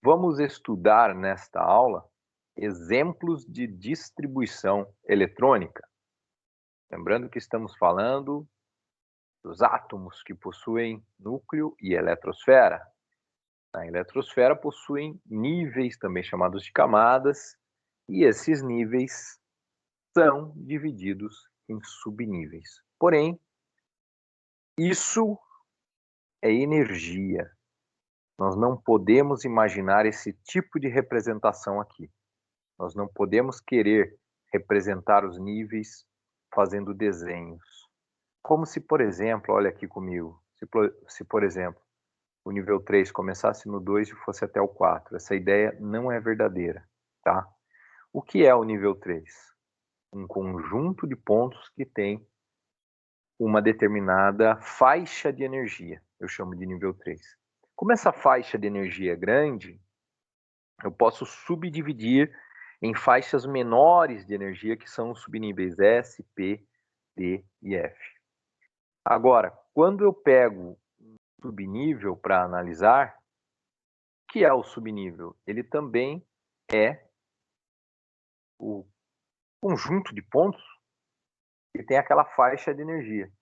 Vamos estudar nesta aula exemplos de distribuição eletrônica. Lembrando que estamos falando dos átomos que possuem núcleo e eletrosfera. A eletrosfera possuem níveis, também chamados de camadas, e esses níveis são divididos em subníveis. Porém, isso é energia. Nós não podemos imaginar esse tipo de representação aqui. Nós não podemos querer representar os níveis fazendo desenhos. Como se, por exemplo, olha aqui comigo, se por exemplo, o nível 3 começasse no 2 e fosse até o 4. Essa ideia não é verdadeira, tá? O que é o nível 3? Um conjunto de pontos que tem uma determinada faixa de energia. Eu chamo de nível 3. Como essa faixa de energia é grande, eu posso subdividir em faixas menores de energia, que são os subníveis S, P, D e F. Agora, quando eu pego um subnível para analisar, o que é o subnível? Ele também é o conjunto de pontos que tem aquela faixa de energia.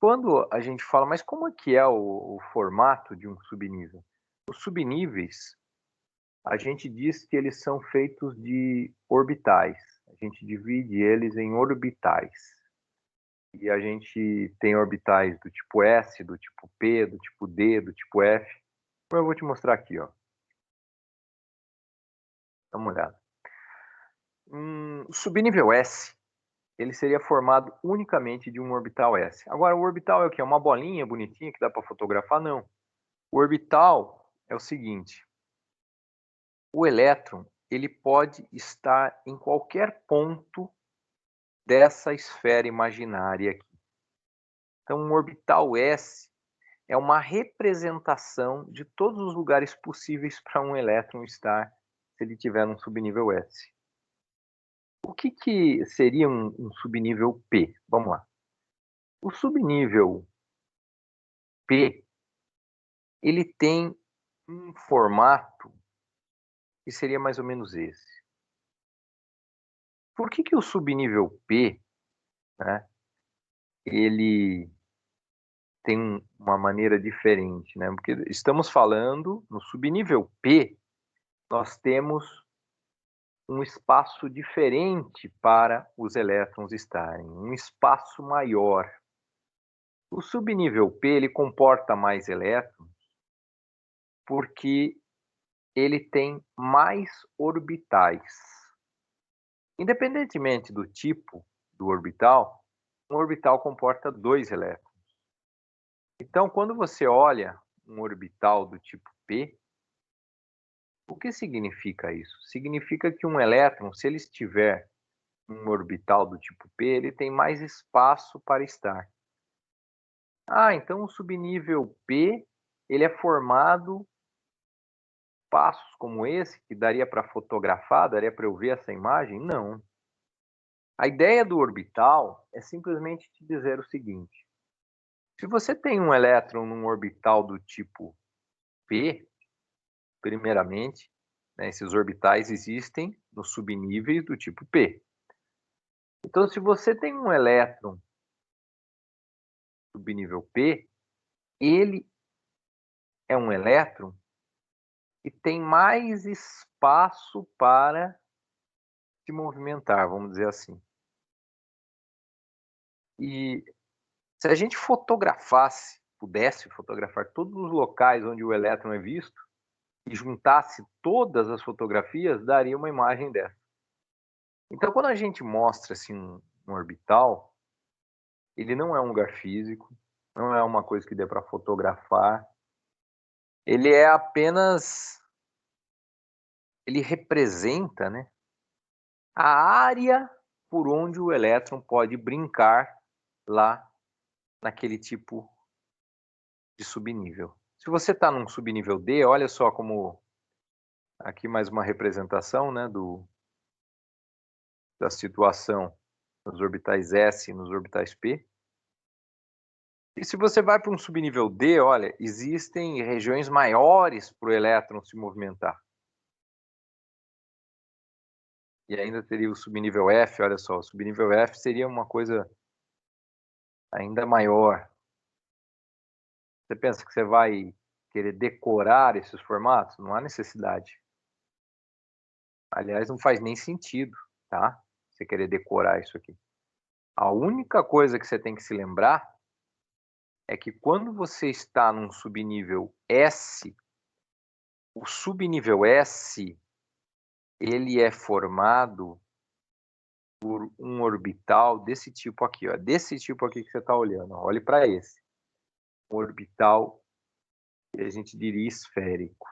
Quando a gente fala, mas como é que é o formato de um subnível? Os subníveis, a gente diz que eles são feitos de orbitais. A gente divide eles em orbitais. E a gente tem orbitais do tipo S, do tipo P, do tipo D, do tipo F. Então eu vou te mostrar aqui, ó. Dá uma olhada. O subnível S, ele seria formado unicamente de um orbital S. Agora, o orbital é o quê? É uma bolinha bonitinha que dá para fotografar? Não. O orbital é o seguinte: o elétron ele pode estar em qualquer ponto dessa esfera imaginária aqui. Então, um orbital S é uma representação de todos os lugares possíveis para um elétron estar se ele tiver num subnível S. O que seria um subnível P? Vamos lá. O subnível P, ele tem um formato que seria mais ou menos esse. Por que o subnível P, né, ele tem uma maneira diferente, né? Porque estamos falando no subnível P, nós temos um espaço diferente para os elétrons estarem, um espaço maior. O subnível P ele comporta mais elétrons porque ele tem mais orbitais. Independentemente do tipo do orbital, um orbital comporta 2 elétrons. Então, quando você olha um orbital do tipo P, o que significa isso? Significa que um elétron, se ele estiver um orbital do tipo P, ele tem mais espaço para estar. Ah, então o subnível P, ele é formado passos como esse, que daria para fotografar, daria para eu ver essa imagem? Não. A ideia do orbital é simplesmente te dizer o seguinte: se você tem um elétron num orbital do tipo P, primeiramente, né, esses orbitais existem nos subníveis do tipo P. Então, se você tem um elétron subnível P, ele é um elétron que tem mais espaço para se movimentar, vamos dizer assim. E se a gente fotografasse, pudesse fotografar todos os locais onde o elétron é visto, e juntasse todas as fotografias, daria uma imagem dessa. Então, quando a gente mostra assim, um orbital, ele não é um lugar físico, não é uma coisa que dê para fotografar, ele é apenas, ele representa, né, a área por onde o elétron pode brincar lá naquele tipo de subnível. Se você está num subnível D, olha só como aqui mais uma representação, né, da situação nos orbitais S e nos orbitais P. E se você vai para um subnível D, olha, existem regiões maiores para o elétron se movimentar. E ainda teria o subnível F, olha só, o subnível F seria uma coisa ainda maior. Você pensa que você vai querer decorar esses formatos? Não há necessidade. Aliás, não faz nem sentido, tá? Você querer decorar isso aqui. A única coisa que você tem que se lembrar é que quando você está num subnível S, o subnível S, ele é formado por um orbital desse tipo aqui, ó, desse tipo aqui que você está olhando. Ó, olhe para esse. Um orbital que a gente diria esférico.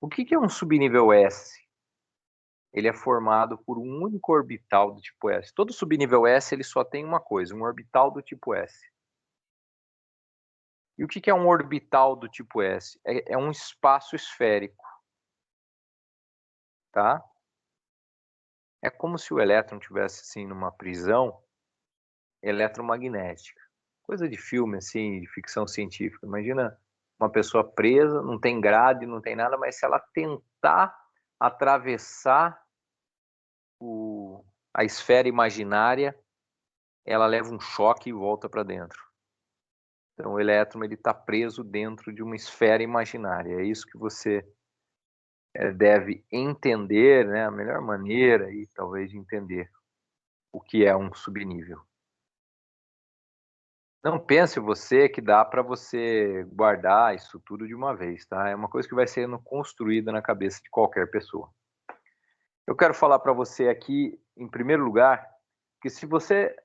O que é um subnível S? Ele é formado por um único orbital do tipo S. Todo subnível S ele só tem uma coisa, um orbital do tipo S. E o que é um orbital do tipo S? É um espaço esférico, tá? É como se o elétron tivesse assim numa prisão eletromagnética. Coisa de filme assim, de ficção científica. Imagina uma pessoa presa, não tem grade, não tem nada, mas se ela tentar atravessar a esfera imaginária, ela leva um choque e volta para dentro. Então o elétron ele está preso dentro de uma esfera imaginária. É isso que você deve entender, né? A melhor maneira aí, talvez, de entender o que é um subnível. Não pense você que dá para você guardar isso tudo de uma vez, tá? É uma coisa que vai sendo construída na cabeça de qualquer pessoa. Eu quero falar para você aqui, em primeiro lugar, que se você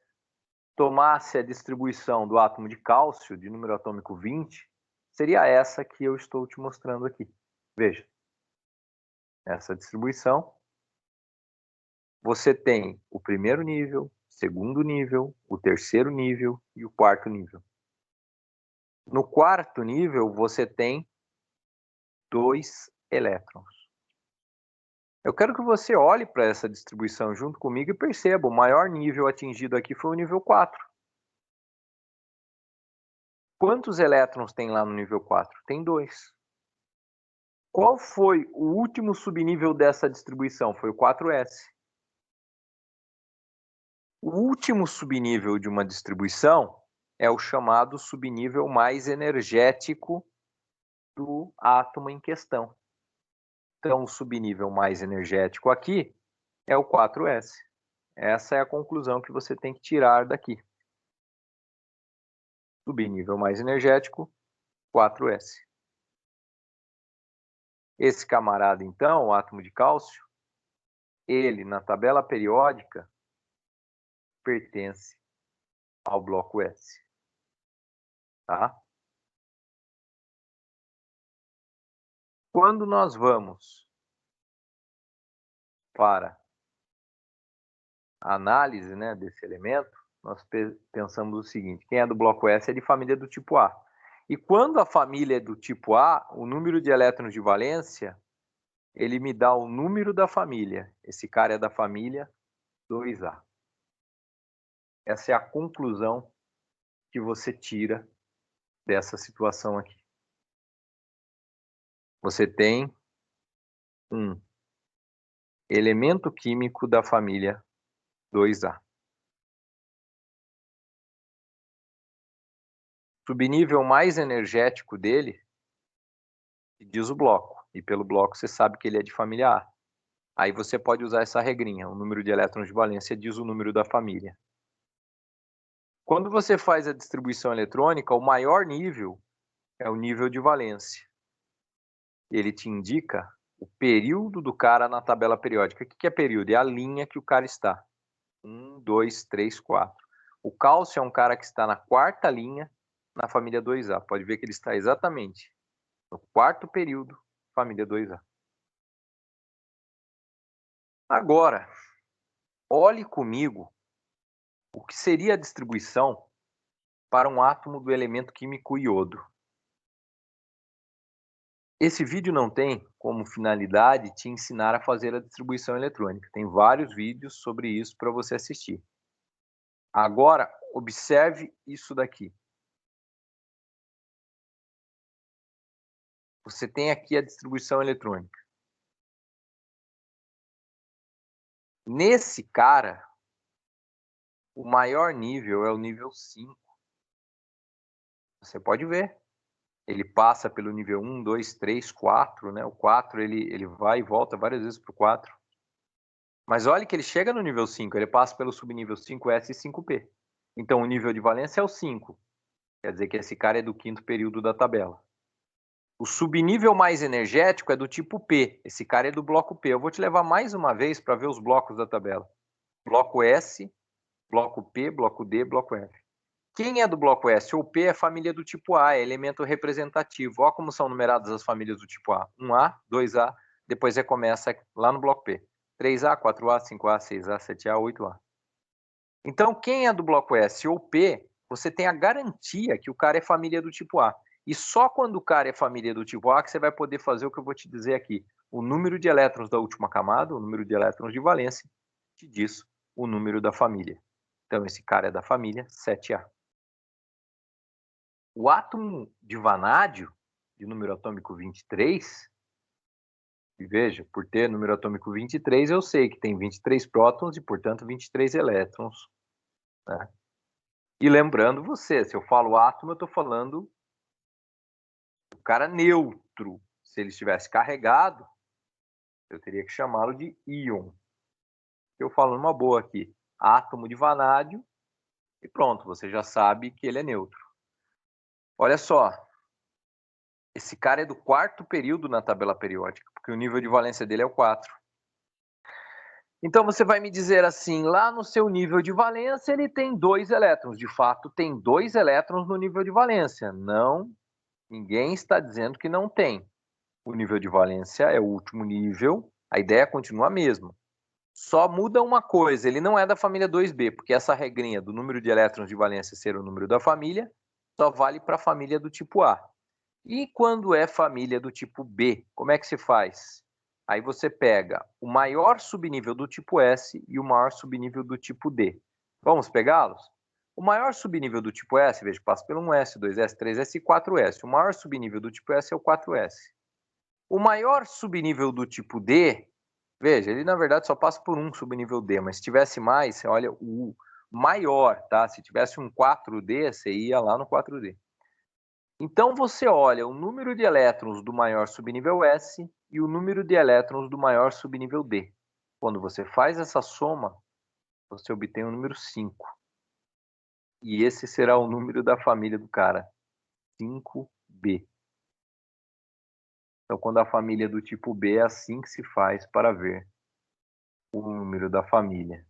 tomasse a distribuição do átomo de cálcio, de número atômico 20, seria essa que eu estou te mostrando aqui. Veja, essa distribuição, você tem o primeiro nível, segundo nível, o terceiro nível e o quarto nível. No quarto nível, você tem 2 elétrons. Eu quero que você olhe para essa distribuição junto comigo e perceba, o maior nível atingido aqui foi o nível 4. Quantos elétrons tem lá no nível 4? Tem 2. Qual foi o último subnível dessa distribuição? Foi o 4s. O último subnível de uma distribuição é o chamado subnível mais energético do átomo em questão. Então, o subnível mais energético aqui é o 4s. Essa é a conclusão que você tem que tirar daqui. Subnível mais energético, 4s. Esse camarada, então, o átomo de cálcio, ele, na tabela periódica, pertence ao bloco S. Tá? Quando nós vamos para a análise, né, desse elemento, nós pensamos o seguinte: quem é do bloco S é de família do tipo A. E quando a família é do tipo A, o número de elétrons de valência, ele me dá o número da família. Esse cara é da família 2A. Essa é a conclusão que você tira dessa situação aqui. Você tem um elemento químico da família 2A. O subnível mais energético dele diz o bloco. E pelo bloco você sabe que ele é de família A. Aí você pode usar essa regrinha. O número de elétrons de valência diz o número da família. Quando você faz a distribuição eletrônica, o maior nível é o nível de valência. Ele te indica o período do cara na tabela periódica. O que é período? É a linha que o cara está. 1, 2, 3, 4. O cálcio é um cara que está na quarta linha na família 2A. Pode ver que ele está exatamente no quarto período, família 2A. Agora, olhe comigo o que seria a distribuição para um átomo do elemento químico iodo. Esse vídeo não tem como finalidade te ensinar a fazer a distribuição eletrônica. Tem vários vídeos sobre isso para você assistir. Agora, observe isso daqui. Você tem aqui a distribuição eletrônica. Nesse cara, o maior nível é o nível 5. Você pode ver. Ele passa pelo nível 1, 2, 3, 4, né? O 4 ele vai e volta várias vezes para o 4. Mas olha que ele chega no nível 5, ele passa pelo subnível 5S e 5P. Então o nível de valência é o 5. Quer dizer que esse cara é do quinto período da tabela. O subnível mais energético é do tipo P. Esse cara é do bloco P. Eu vou te levar mais uma vez para ver os blocos da tabela. Bloco S, bloco P, bloco D, bloco F. Quem é do bloco S ou P é família do tipo A, é elemento representativo. Olha como são numeradas as famílias do tipo A. 1A, 2A, depois recomeça lá no bloco P. 3A, 4A, 5A, 6A, 7A, 8A. Então, quem é do bloco S ou P, você tem a garantia que o cara é família do tipo A. E só quando o cara é família do tipo A que você vai poder fazer o que eu vou te dizer aqui. O número de elétrons da última camada, o número de elétrons de valência, te diz o número da família. Então, esse cara é da família 7A. O átomo de vanádio, de número atômico 23, e veja, por ter número atômico 23, eu sei que tem 23 prótons e, portanto, 23 elétrons. Né? E lembrando você, se eu falo átomo, eu estou falando do cara neutro. Se ele estivesse carregado, eu teria que chamá-lo de íon. Eu falo numa boa aqui, átomo de vanádio, e pronto, você já sabe que ele é neutro. Olha só, esse cara é do quarto período na tabela periódica, porque o nível de valência dele é o 4. Então você vai me dizer assim, lá no seu nível de valência ele tem 2 elétrons. De fato, tem 2 elétrons no nível de valência. Não, ninguém está dizendo que não tem. O nível de valência é o último nível, a ideia continua a mesma. Só muda uma coisa, ele não é da família 2B, porque essa regrinha do número de elétrons de valência ser o número da família só vale para a família do tipo A. E quando é família do tipo B, como é que se faz? Aí você pega o maior subnível do tipo S e o maior subnível do tipo D. Vamos pegá-los? O maior subnível do tipo S, veja, passa pelo 1S, 2S, 3S e 4S. O maior subnível do tipo S é o 4S. O maior subnível do tipo D, veja, ele na verdade só passa por um subnível D, mas se tivesse mais, você olha o maior, tá? Se tivesse um 4D, você ia lá no 4D. Então você olha o número de elétrons do maior subnível S e o número de elétrons do maior subnível D. Quando você faz essa soma, você obtém o número 5. E esse será o número da família do cara, 5B. Então, quando a família é do tipo B, é assim que se faz para ver o número da família.